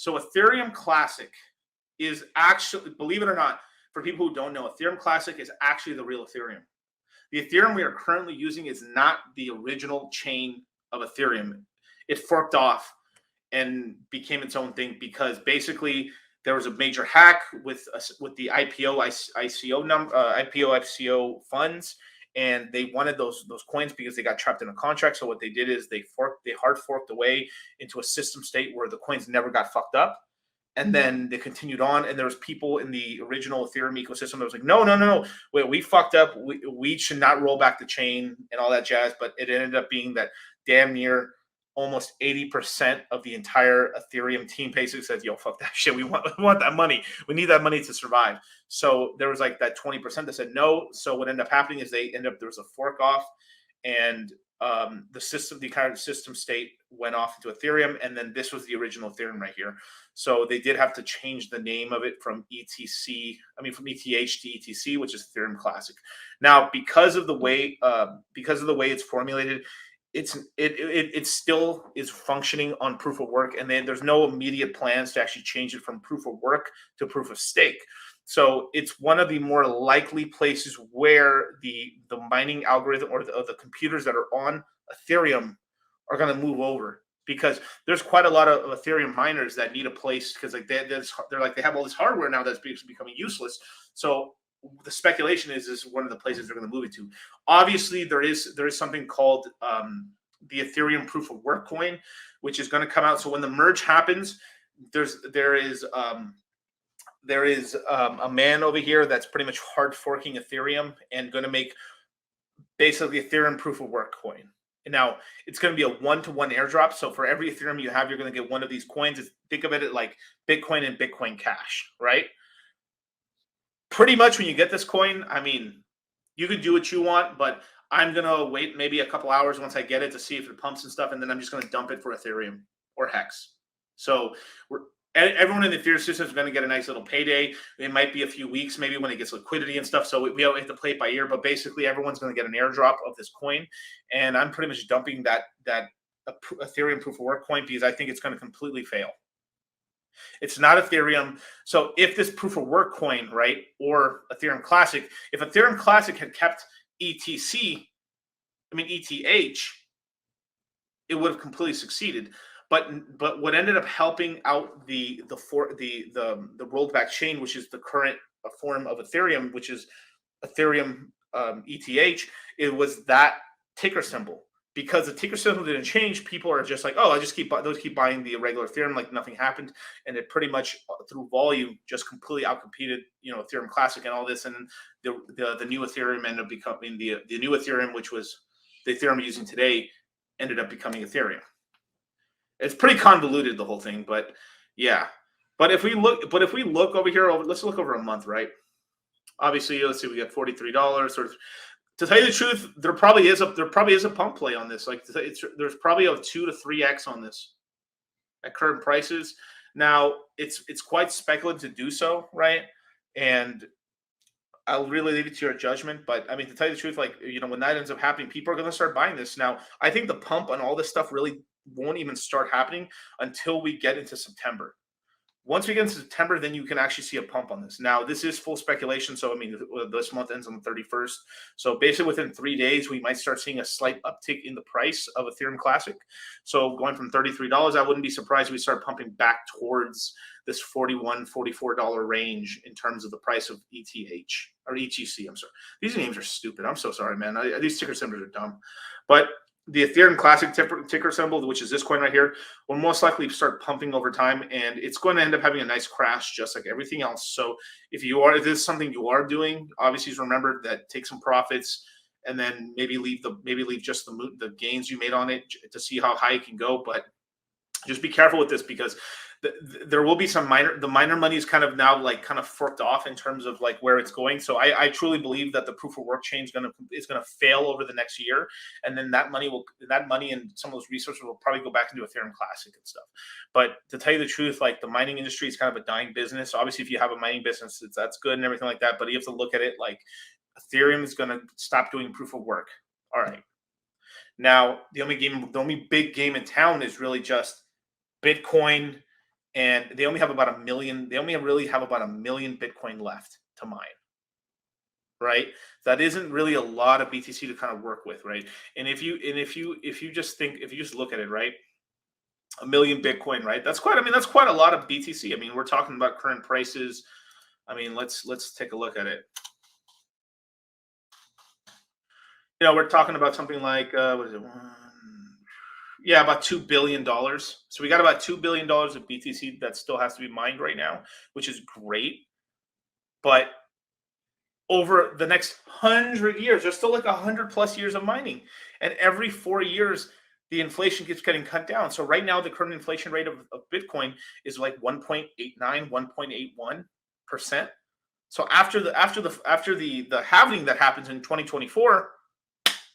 So Ethereum Classic is actually, believe it or not, for people who don't know, Ethereum Classic is actually the real Ethereum. The Ethereum we are currently using is not the original chain of Ethereum. It forked off and became its own thing because basically there was a major hack with the IPO funds, and they wanted those coins because they got trapped in a contract. So what they did is they hard forked away into a system state where the coins never got fucked up. And then they continued on, and there was people in the original Ethereum ecosystem that was like, no, wait, we fucked up. We should not roll back the chain and all that jazz. But it ended up being that damn near almost 80% of the entire Ethereum team basically said, yo, fuck that shit. We want that money. We need that money to survive. So there was like that 20% that said no. So what ended up happening is there was a fork off, and the current system state went off into Ethereum, and then this was the original Ethereum right here. So they did have to change the name of it from ETH to ETC, which is Ethereum Classic. Now, because of the way it's formulated, it still is functioning on proof of work, and then there's no immediate plans to actually change it from proof of work to proof of stake. So it's one of the more likely places where the mining algorithm or the computers that are on Ethereum are going to move over, because there's quite a lot of Ethereum miners that need a place, because like they have all this hardware now that's becoming useless. So the speculation is one of the places they're going to move it to. Obviously, there is something called the Ethereum proof of work coin, which is going to come out. So when the merge happens, there is a man over here that's pretty much hard forking Ethereum and going to make basically Ethereum proof of work coin. And now it's going to be a 1-to-1 airdrop. So for every Ethereum you have, you're going to get one of these coins. Think of it like Bitcoin and Bitcoin Cash, right? Pretty much when you get this coin, I mean, you can do what you want, but I'm going to wait maybe a couple hours once I get it to see if it pumps and stuff. And then I'm just going to dump it for Ethereum or Hex. So everyone in the Ethereum system is going to get a nice little payday. It might be a few weeks, maybe when it gets liquidity and stuff. So we have to play it by ear. But basically, everyone's going to get an airdrop of this coin. And I'm pretty much dumping that Ethereum proof of work coin because I think it's going to completely fail. It's not Ethereum. So if this proof of work coin, right, or Ethereum Classic, if Ethereum Classic had kept ETH, it would have completely succeeded. But what ended up helping out the rolled back chain, which is the current form of Ethereum, which is Ethereum ETH, it was that ticker symbol. Because the ticker symbol didn't change, people are just like, oh, I just keep buying the regular Ethereum like nothing happened, and it pretty much through volume just completely outcompeted, Ethereum Classic and all this, and the new Ethereum ended up becoming the new Ethereum, which was the Ethereum using today, ended up becoming Ethereum. It's pretty convoluted, the whole thing, but yeah. But if we look over here, let's look over a month, right? Obviously, let's see, we got $43. To tell you the truth, there probably is a pump play on this. Like there's probably a 2 to 3x on this at current prices. Now it's quite speculative to do so, right? And I'll really leave it to your judgment. But I mean, to tell you the truth, like when that ends up happening, people are going to start buying this. Now I think the pump on all this stuff really won't even start happening until we get into September. Once we get into September, then you can actually see a pump on this. Now, this is full speculation. So, I mean, this month ends on the 31st. So, basically, within 3 days, we might start seeing a slight uptick in the price of Ethereum Classic. So, going from $33, I wouldn't be surprised if we start pumping back towards this $41, $44 range in terms of the price of ETH or ETC. I'm sorry. These names are stupid. I'm so sorry, man. These ticker symbols are dumb. But the Ethereum Classic ticker symbol, which is this coin right here, will most likely start pumping over time, and it's going to end up having a nice crash, just like everything else. So if this is something you are doing, obviously remember that take some profits, and then maybe leave just the gains you made on it to see how high it can go. But just be careful with this, because there will be some minor money is kind of forked off in terms of like where it's going. So I truly believe that the proof of work chain is going to fail over the next year, and then that money and some of those resources will probably go back into Ethereum Classic and stuff. But to tell you the truth, like the mining industry is kind of a dying business. So obviously, if you have a mining business, that's good and everything like that. But you have to look at it like Ethereum is going to stop doing proof of work. All right. Now the only big game in town is really just Bitcoin and they only have about a million. They only really have about 1 million Bitcoin left to mine. Right, that isn't really a lot of BTC to kind of work with, right? And if you just think, if you just look at it, right, 1 million Bitcoin, right? That's quite. I mean, that's quite a lot of BTC. I mean, we're talking about current prices. I mean, let's take a look at it. You know, we're talking about something like what is it? Yeah, about $2 billion. So we got about $2 billion of BTC that still has to be mined right now, which is great. But over the next 100 years, there's still like 100+ years of mining, and every 4 years the inflation keeps getting cut down. So right now the current inflation rate of Bitcoin is like 1.89, 1.81%. So after the halving that happens in 2024,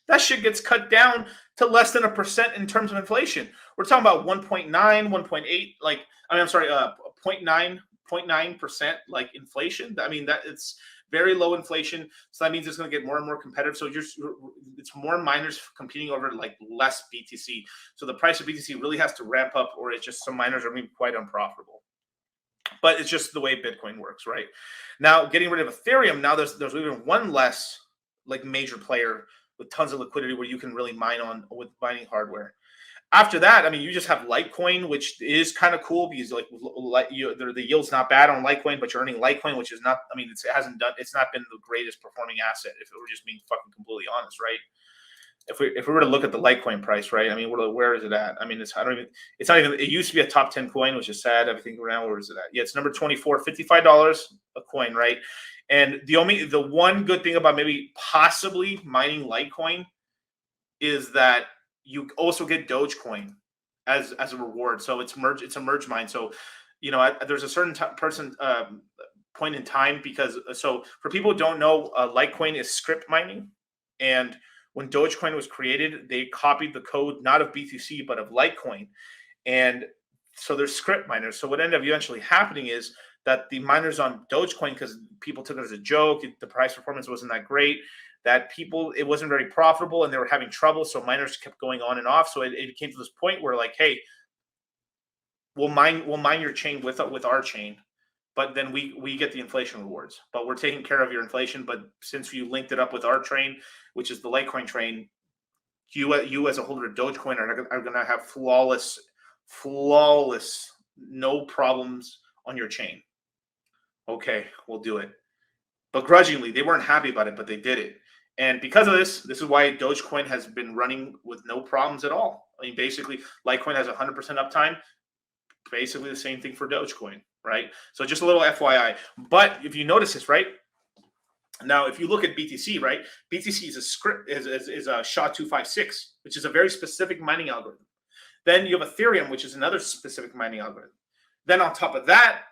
that shit gets cut down to less than 1% in terms of inflation. We're talking about 1.9, 1.8, like, I mean, I'm sorry, 0.9% like inflation. I mean, that it's very low inflation. So that means it's going to get more and more competitive. So it's more miners competing over like less BTC. So the price of BTC really has to ramp up, or it's just some miners are being quite unprofitable. But it's just the way Bitcoin works, right? Now, getting rid of Ethereum, now there's even one less like major player with tons of liquidity where you can really mine on with mining hardware. After that, I mean, you just have Litecoin, which is kind of cool because the yield's not bad on Litecoin, but you're earning Litecoin, which is not. I mean, it's not been the greatest performing asset. If we're just being fucking completely honest, right? If we were to look at the Litecoin price, right? I mean, where is it at? I mean, it's not even. It used to be a top 10 coin, which is sad. I think now where is it at? Yeah, it's number 24, $55 a coin, right? And the one good thing about maybe possibly mining Litecoin is that you also get Dogecoin as a reward. So it's a merge mine. So, you know, there's a certain point in time because so for people who don't know, Litecoin is script mining, and when Dogecoin was created, they copied the code not of BTC but of Litecoin, and so they're script miners. So what ended up eventually happening is that the miners on Dogecoin, because people took it as a joke, the price performance wasn't that great, that it wasn't very profitable and they were having trouble. So miners kept going on and off. So it came to this point where like, hey, we'll mine your chain with our chain, but then we get the inflation rewards. But we're taking care of your inflation. But since you linked it up with our train, which is the Litecoin train, you as a holder of Dogecoin are going to have flawless, no problems on your chain. Okay, we'll do it. Begrudgingly, they weren't happy about it, but they did it. And because of this is why Dogecoin has been running with no problems at all. I mean, basically, Litecoin has 100% uptime. Basically the same thing for Dogecoin, right? So just a little FYI. But if you notice this, right? Now, if you look at BTC, right? BTC is a script, is a SHA-256, which is a very specific mining algorithm. Then you have Ethereum, which is another specific mining algorithm. Then on top of that,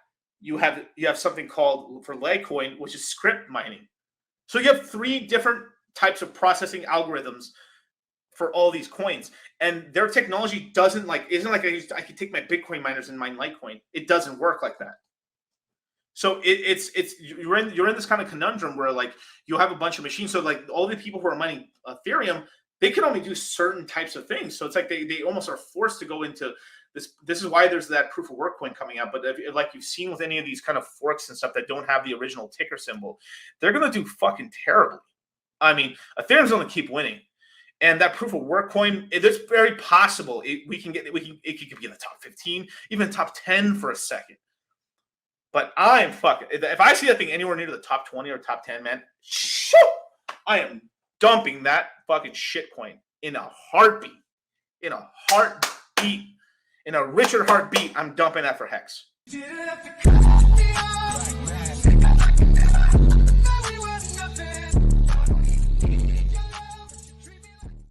you have something called for Litecoin, which is script mining. So you have 3 different types of processing algorithms for all these coins, and their technology isn't like I could take my Bitcoin miners and mine Litecoin. It doesn't work like that. So you're in this kind of conundrum where like you have a bunch of machines. So like all the people who are mining Ethereum, they can only do certain types of things. So it's like they almost are forced to go into this. This is why there's that proof of work coin coming out. But like you've seen with any of these kind of forks and stuff that don't have the original ticker symbol, they're going to do fucking terribly. I mean, Ethereum's going to keep winning. And that proof of work coin, it's very possible it could be in the top 15, even top 10 for a second. But I'm fucking, if I see that thing anywhere near the top 20 or top 10, man, shoot, I am dumping that fucking shit coin in a heartbeat. In a heartbeat. In a Richard heartbeat, I'm dumping that for Hex.